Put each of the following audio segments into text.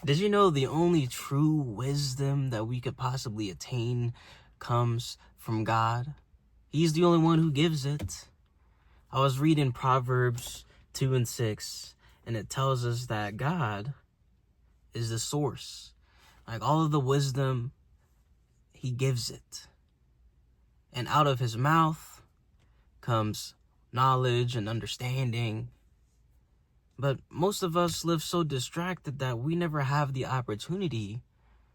Did you know the only true wisdom that we could possibly attain comes from God? He's the only one who gives it. I was reading Proverbs 2 and 6, and it tells us that God is the source. Like all of the wisdom, he gives it. And out of his mouth comes knowledge and understanding. But most of us live so distracted that we never have the opportunity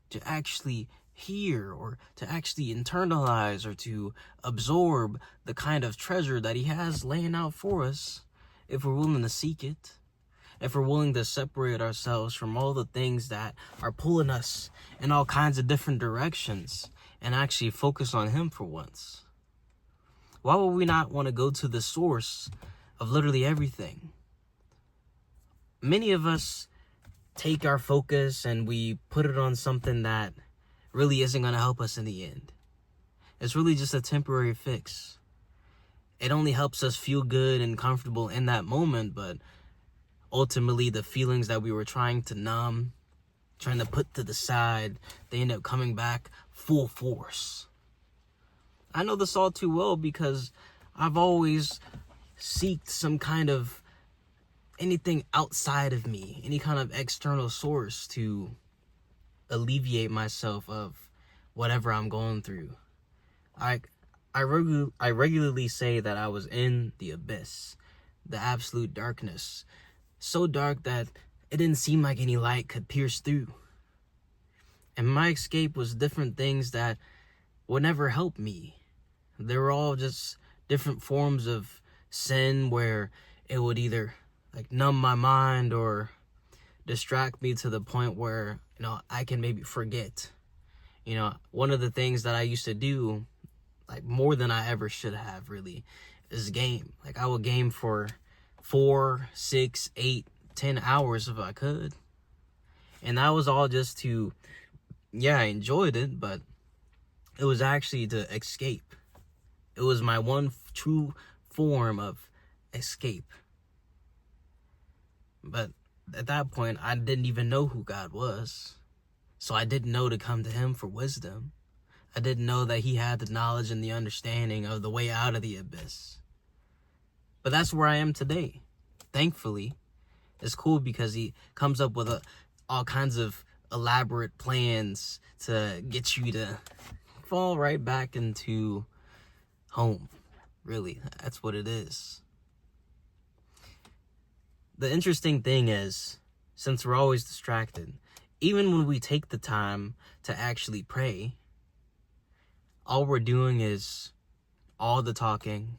to actually hear or to actually internalize or to absorb the kind of treasure that he has laying out for us if we're willing to seek it, if we're willing to separate ourselves from all the things that are pulling us in all kinds of different directions and actually focus on him for once. Why would we not want to go to the source of literally everything? Many of us take our focus and we put it on something that really isn't going to help us in the end. It's really just a temporary fix. It only helps us feel good and comfortable in that moment, but ultimately the feelings that we were trying to numb, trying to put to the side, they end up coming back full force. I know this all too well because I've always sought some kind of anything outside of me, any kind of external source to alleviate myself of whatever I'm going through. I regularly say that I was in the abyss, the absolute darkness, so dark that it didn't seem like any light could pierce through. And my escape was different things that would never help me. They were all just different forms of sin where it would either numb my mind or distract me to the point where, I can maybe forget. One of the things that I used to do, more than I ever should have really, is game. I would game for 4, 6, 8, 10 hours if I could. And that was all just to, I enjoyed it, but it was actually to escape. It was my one true form of escape. But at that point, I didn't even know who God was. So I didn't know to come to him for wisdom. I didn't know that he had the knowledge and the understanding of the way out of the abyss. But that's where I am today. Thankfully, it's cool because he comes up with all kinds of elaborate plans to get you to fall right back into home. Really, that's what it is. The interesting thing is, since we're always distracted, even when we take the time to actually pray, all we're doing is all the talking,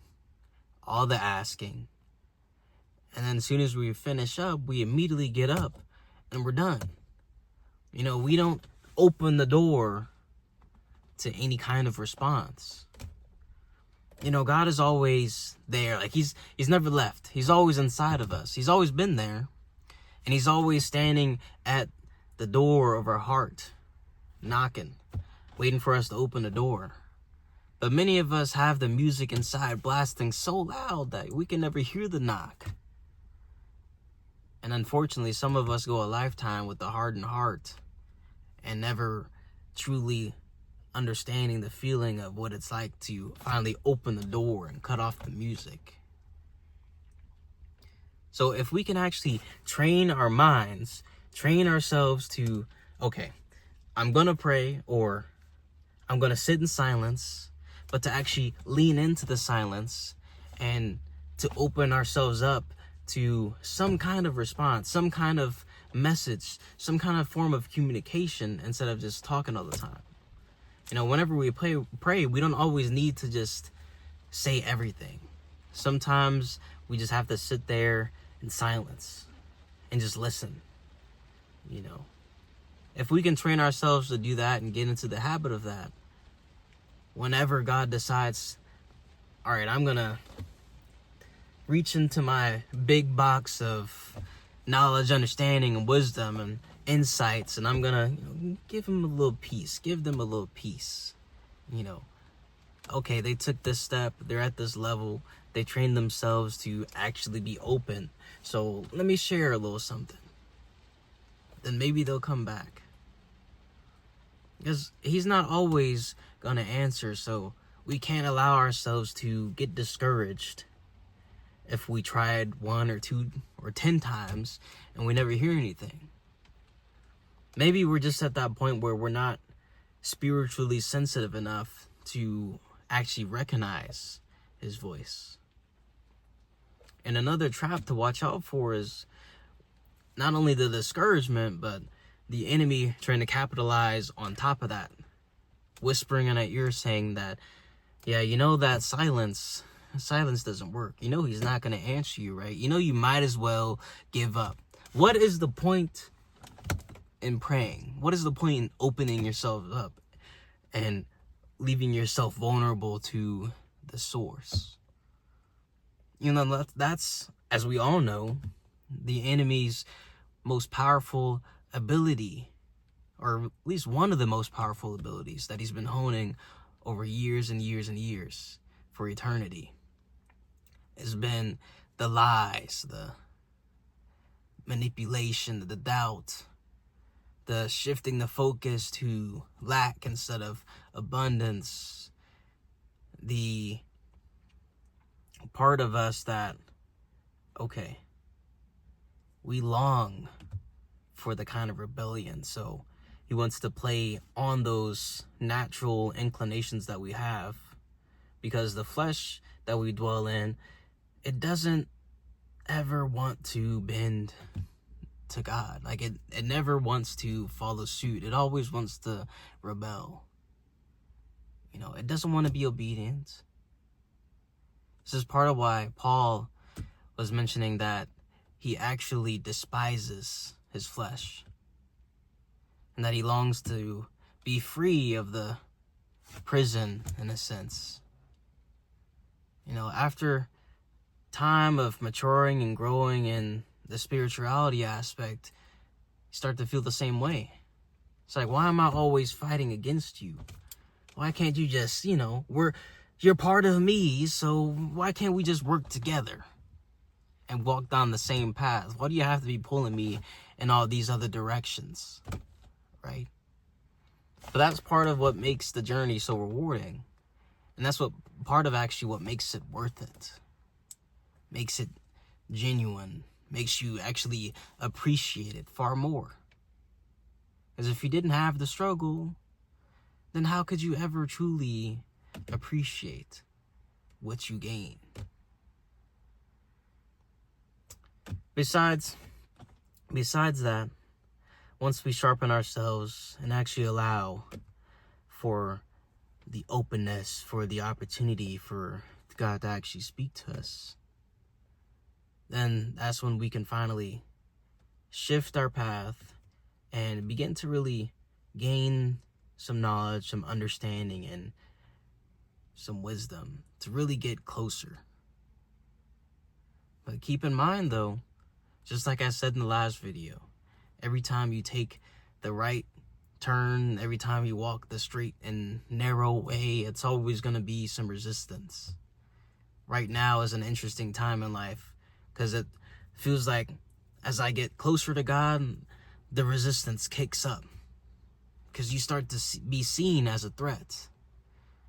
all the asking. And then as soon as we finish up, we immediately get up and we're done. We don't open the door to any kind of response. God is always there. He's never left. He's always inside of us. He's always been there. And he's always standing at the door of our heart, knocking, waiting for us to open the door. But many of us have the music inside blasting so loud that we can never hear the knock. And unfortunately, some of us go a lifetime with a hardened heart and never truly understanding the feeling of what it's like to finally open the door and cut off the music. So if we can actually train our minds, train ourselves to, okay, I'm going to pray or I'm going to sit in silence, but to actually lean into the silence and to open ourselves up to some kind of response, some kind of message, some kind of form of communication instead of just talking all the time. Whenever we pray, we don't always need to just say everything. Sometimes we just have to sit there in silence and just listen. If we can train ourselves to do that and get into the habit of that, whenever God decides, all right, I'm going to reach into my big box of knowledge, understanding, and wisdom and insights, and I'm gonna give them a little piece, give them a little piece. Okay, they took this step, they're at this level, they trained themselves to actually be open, so let me share a little something. then maybe they'll come back. Because he's not always going to answer, so we can't allow ourselves to get discouraged if we tried 1 or 2 or 10 times and we never hear anything. Maybe we're just at that point where we're not spiritually sensitive enough to actually recognize his voice. And another trap to watch out for is not only the discouragement, but the enemy trying to capitalize on top of that, whispering in our ear saying that, yeah, you know that silence doesn't work. You know he's not going to answer you, right? You know you might as well give up. What is the point in praying? What is the point in opening yourself up and leaving yourself vulnerable to the source? You know, that's, as we all know, the enemy's most powerful ability, or at least one of the most powerful abilities that he's been honing over years and years and years for eternity, has been the lies, the manipulation, the doubt, the shifting the focus to lack instead of abundance, the part of us that, okay, we long for the kind of rebellion, so he wants to play on those natural inclinations that we have, because the flesh that we dwell in, it doesn't ever want to bend to God. Like it never wants to follow suit. It always wants to rebel. You know, it doesn't want to be obedient. This is part of why Paul was mentioning that he actually despises his flesh, and that he longs to be free of the prison, in a sense. You know, after time of maturing and growing in the spirituality aspect, you start to feel the same way. It's like, why am I always fighting against you? Why can't you just, you're part of me, so why can't we just work together and walk down the same path? Why do you have to be pulling me in all these other directions, right? But that's part of what makes the journey so rewarding. And that's what part of actually what makes it worth it. Makes it genuine. Makes you actually appreciate it far more. Because if you didn't have the struggle, then how could you ever truly appreciate what you gain? Besides that, once we sharpen ourselves and actually allow for the openness, for the opportunity for God to actually speak to us, then that's when we can finally shift our path and begin to really gain some knowledge, some understanding, and some wisdom to really get closer. But keep in mind, though, just like I said in the last video, every time you take the right turn, every time you walk the straight and narrow way, it's always going to be some resistance. Right now is an interesting time in life, because it feels like as I get closer to God, the resistance kicks up, because you start to be seen as a threat.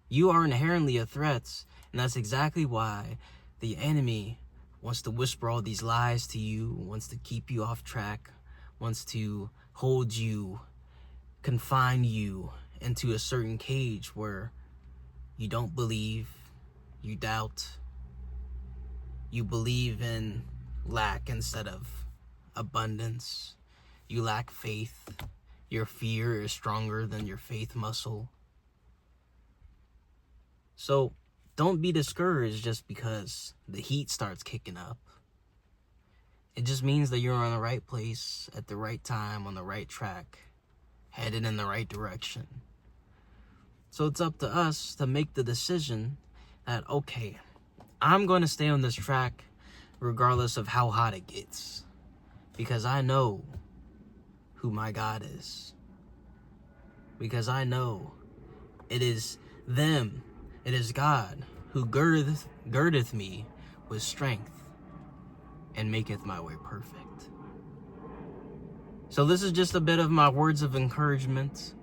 You are inherently a threat, and that's exactly why the enemy wants to whisper all these lies to you, wants to keep you off track, wants to hold you, confine you into a certain cage where you don't believe, you doubt, you believe in lack instead of abundance, you lack faith, your fear is stronger than your faith muscle. So don't be discouraged just because the heat starts kicking up. It just means that you're in the right place at the right time, on the right track, headed in the right direction. So it's up to us to make the decision that, okay, I'm going to stay on this track regardless of how hot it gets, because I know who my God is. Because I know it is God who girdeth me with strength and maketh my way perfect. So this is just a bit of my words of encouragement.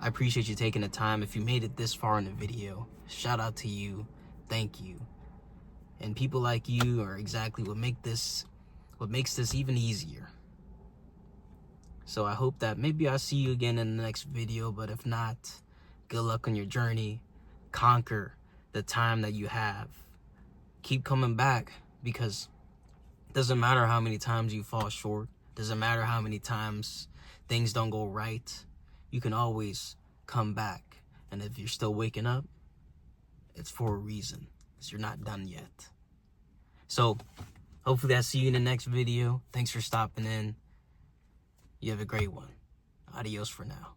I appreciate you taking the time. If you made it this far in the video, shout out to you. Thank you. And people like you are exactly what makes this even easier. So I hope that maybe I'll see you again in the next video, but if not, good luck on your journey. Conquer the time that you have. Keep coming back, because it doesn't matter how many times you fall short. Doesn't matter how many times things don't go right. You can always come back. And if you're still waking up, it's for a reason, because you're not done yet. So hopefully I'll see you in the next video. Thanks for stopping in. You have a great one. Adios for now.